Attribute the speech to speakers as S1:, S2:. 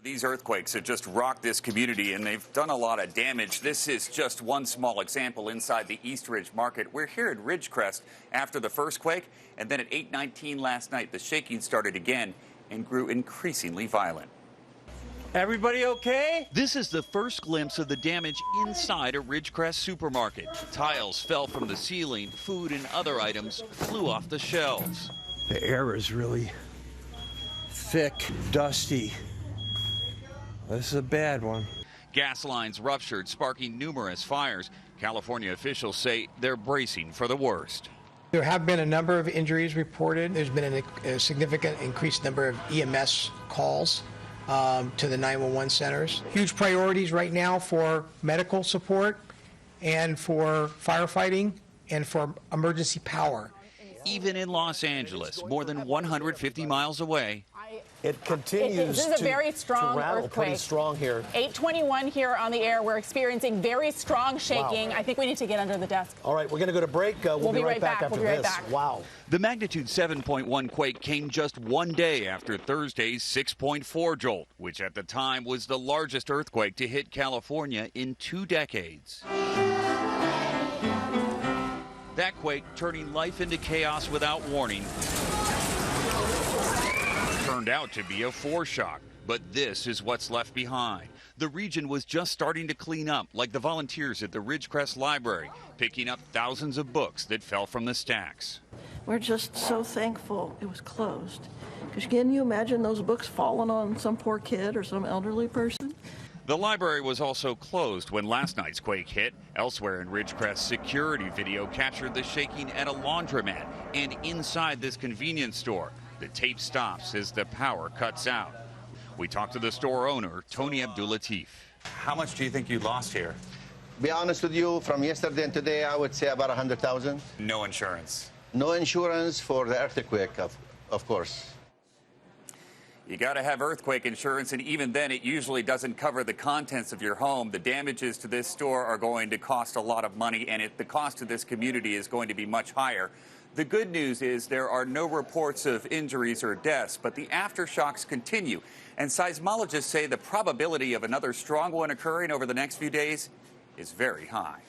S1: These earthquakes have just rocked this community, and they've done a lot of damage. This is just one small example inside the East Ridge Market. We're here at Ridgecrest after the first quake, and then at 8:19 last night, the shaking started again and grew increasingly violent.
S2: Everybody okay?
S3: This is the first glimpse of the damage inside a Ridgecrest supermarket. Tiles fell from the ceiling, food and other items flew off the shelves.
S2: The air is really thick, dusty. This is a bad one.
S3: Gas lines ruptured, sparking numerous fires. California officials say they're bracing for the worst.
S4: There have been a number of injuries reported. There's been a significant increased number of EMS calls to the 911 centers. Huge priorities right now for medical support and for firefighting and for emergency power.
S3: Even in Los Angeles, more than 150 miles away,
S5: it continues
S6: this is a very strong
S5: to rattle
S6: earthquake.
S5: Pretty strong here.
S6: 8:21 here on the air. We're experiencing very strong shaking. Wow. I think we need to get under the desk.
S5: All right, we're going to go to break. We'll be right back after this. Wow.
S3: The magnitude 7.1 quake came just one day after Thursday's 6.4 jolt, which at the time was the largest earthquake to hit California in 2 decades. That quake turning life into chaos without warning turned out to be a foreshock. But this is what's left behind. The region was just starting to clean up, like the volunteers at the Ridgecrest Library, picking up thousands of books that fell from the stacks.
S7: We're just so thankful it was closed. Because can you imagine those books falling on some poor kid or some elderly person?
S3: The library was also closed when last night's quake hit. Elsewhere in Ridgecrest, security video captured the shaking at a laundromat and inside this convenience store. The tape stops as the power cuts out. We talked to the store owner, Tony Abdulatif.
S1: How much do you think you lost here?
S8: Be honest with you, from yesterday and today, I would say about 100,000.
S1: No insurance?
S8: No insurance for the earthquake, of course.
S1: You got to have earthquake insurance, and even then, it usually doesn't cover the contents of your home. The damages to this store are going to cost a lot of money, and the cost to this community is going to be much higher. The good news is there are no reports of injuries or deaths, but the aftershocks continue. And seismologists say the probability of another strong one occurring over the next few days is very high.